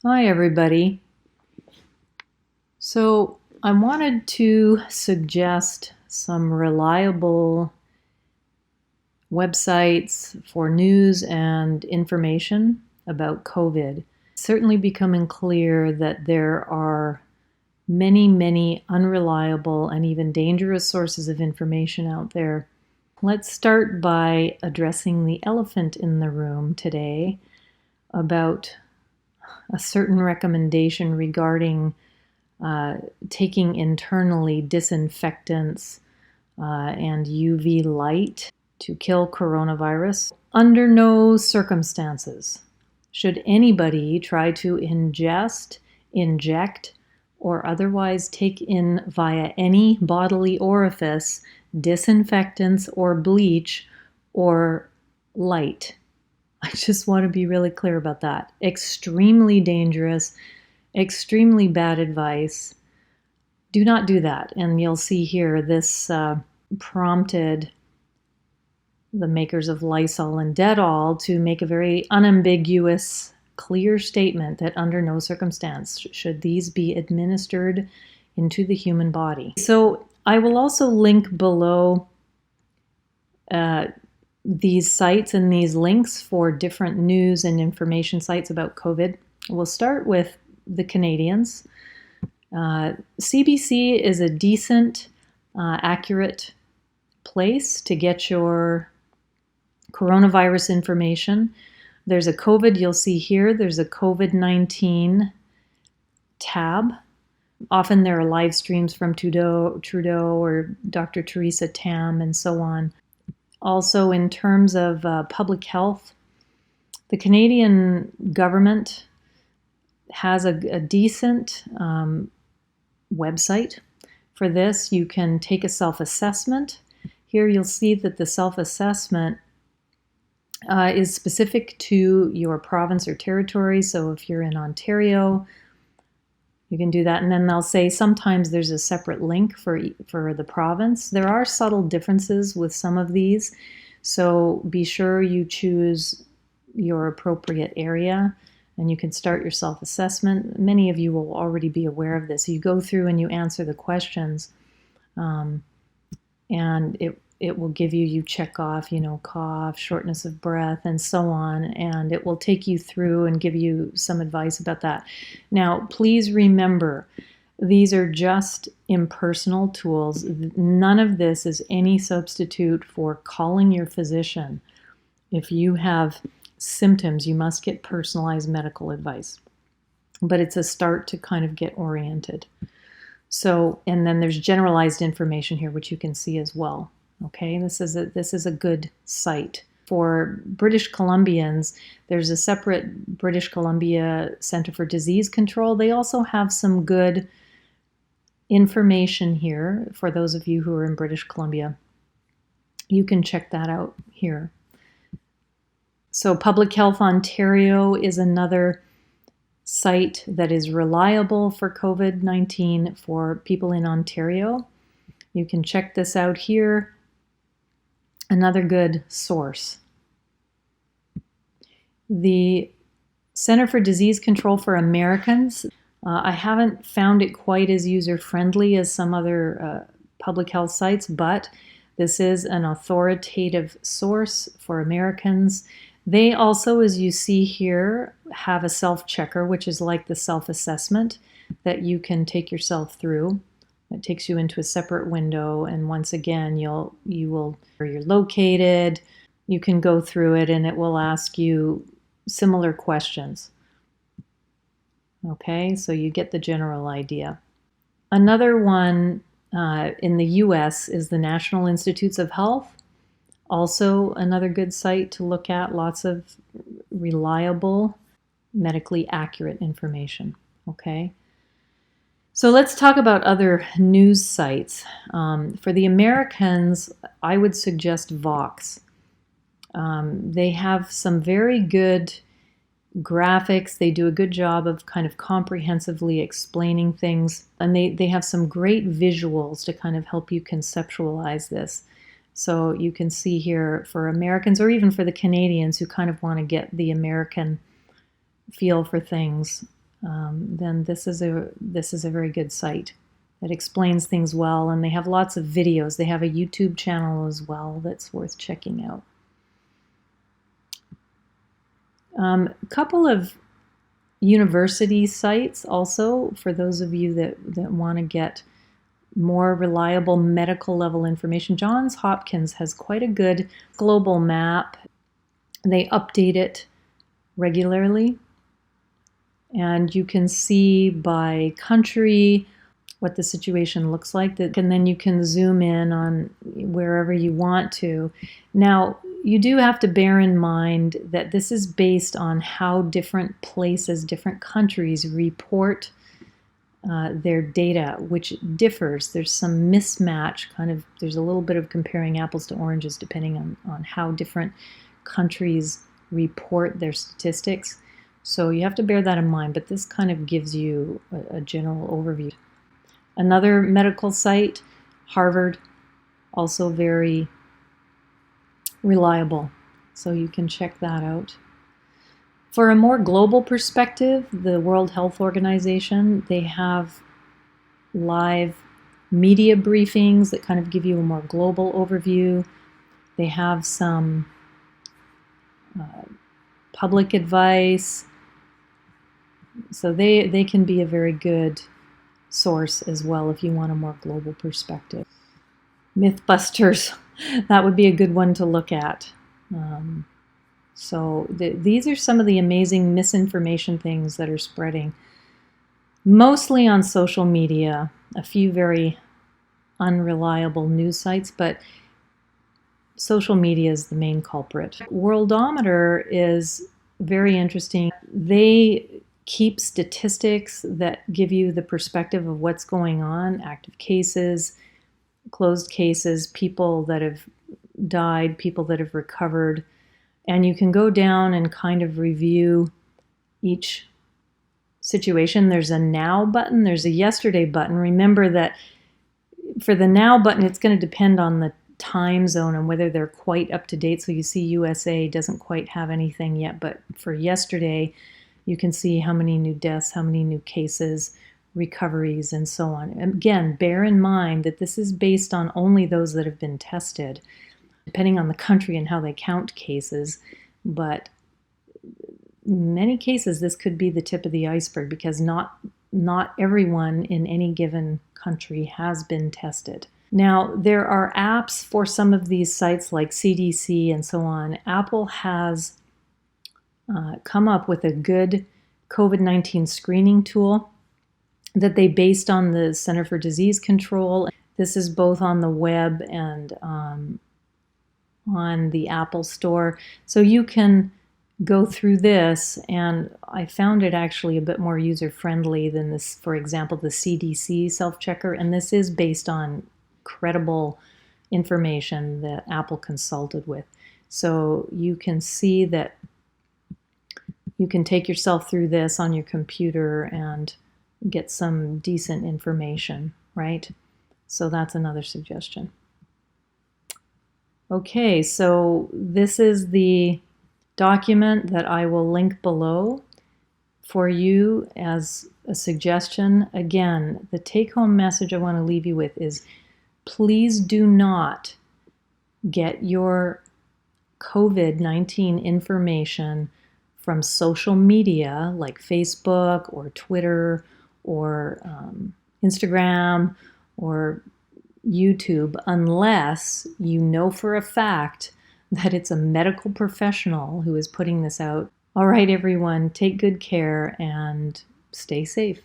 Hi, everybody. So, I wanted to suggest some reliable websites for news and information about COVID. It's certainly becoming clear that there are many unreliable and even dangerous sources of information out there. Let's start by addressing the elephant in the room today about a certain recommendation regarding taking internally disinfectants and UV light to kill coronavirus. Under no circumstances should anybody try to ingest, inject, or otherwise take in via any bodily orifice disinfectants or bleach or light. I just want to be really clear about that. Extremely dangerous, extremely bad advice. Do not do that. And you'll see here this prompted the makers of Lysol and Dettol to make a very unambiguous, clear statement that under no circumstance should these be administered into the human body. So I will also link below these sites and these links for different news and information sites about COVID. We'll start with the Canadians. CBC is a decent, accurate place to get your coronavirus information. There's a COVID, you'll see here, there's a COVID-19 tab. Often there are live streams from Trudeau or Dr. Theresa Tam and so on. Also, in terms of public health, the Canadian government has a decent website for this. You can take a self-assessment. Here you'll see that the self-assessment is specific to your province or territory. So if you're in Ontario, you can do that. And then they'll say sometimes there's a separate link for the province. There are subtle differences with some of these. So be sure you choose your appropriate area and you can start your self-assessment. Many of you will already be aware of this. You go through and you answer the questions, and it will give you check off, cough, shortness of breath, and so on, and it will take you through and give you some advice about that. Now, please remember, these are just impersonal tools. None of this is any substitute for calling your physician. If you have symptoms, you must get personalized medical advice. But it's a start to kind of get oriented. So, and then there's generalized information here, which you can see as well. Okay, this is a good site. For British Columbians, there's a separate British Columbia Center for Disease Control. They also have some good information here for those of you who are in British Columbia. You can check that out here. So Public Health Ontario is another site that is reliable for COVID-19 for people in Ontario. You can check this out here. Another good source. The Center for Disease Control for Americans. I haven't found it quite as user-friendly as some other public health sites, but this is an authoritative source for Americans. They also, as you see here, have a self-checker, which is like the self-assessment that you can take yourself through. It takes you into a separate window, and once again, you will where you're located. You can go through it, and it will ask you similar questions. Okay, so you get the general idea. Another one in the U.S. is the National Institutes of Health. Also another good site to look at, lots of reliable, medically accurate information, okay? So let's talk about other news sites. For the Americans, I would suggest Vox. They have some very good graphics. They do a good job of kind of comprehensively explaining things, and they have some great visuals to kind of help you conceptualize this. So you can see here for Americans, or even for the Canadians who kind of want to get the American feel for things, then this is a very good site that explains things well, and they have lots of videos. They have a YouTube channel as well that's worth checking out. A couple of university sites also for those of you that want to get more reliable medical level information. Johns Hopkins has quite a good global map. They update it regularly, and you can see by country what the situation looks like, and then you can zoom in on wherever you want to. Now, you do have to bear in mind that this is based on how different places, different countries report their data, which differs. There's some mismatch, there's a little bit of comparing apples to oranges depending on how different countries report their statistics. So you have to bear that in mind, but this kind of gives you a general overview. Another medical site, Harvard, also very reliable, so you can check that out. For a more global perspective, the World Health Organization, they have live media briefings that kind of give you a more global overview. They have some public advice, so they can be a very good source as well if you want a more global perspective. Mythbusters, that would be a good one to look at. So these are some of the amazing misinformation things that are spreading, mostly on social media, a few very unreliable news sites, but social media is the main culprit. Worldometer is very interesting. They keep statistics that give you the perspective of what's going on, active cases, closed cases, people that have died, people that have recovered, and you can go down and kind of review each situation. There's a now button, there's a yesterday button. Remember that for the now button, it's going to depend on the time zone and whether they're quite up to date. So you see USA doesn't quite have anything yet, but for yesterday, you can see how many new deaths, how many new cases, recoveries, and so on. Again, bear in mind that this is based on only those that have been tested, depending on the country and how they count cases. But in many cases, this could be the tip of the iceberg because not everyone in any given country has been tested. Now, there are apps for some of these sites like CDC and so on. Apple has come up with a good COVID-19 screening tool that they based on the Center for Disease Control. This is both on the web and on the Apple Store. So you can go through this, and I found it actually a bit more user-friendly than this, for example, the CDC self-checker, and this is based on credible information that Apple consulted with. So you can see that you can take yourself through this on your computer and get some decent information, right? So that's another suggestion. Okay, so this is the document that I will link below for you as a suggestion. Again, the take-home message I want to leave you with is please do not get your COVID-19 information from social media like Facebook or Twitter or Instagram or YouTube unless you know for a fact that it's a medical professional who is putting this out. All right, everyone, take good care and stay safe.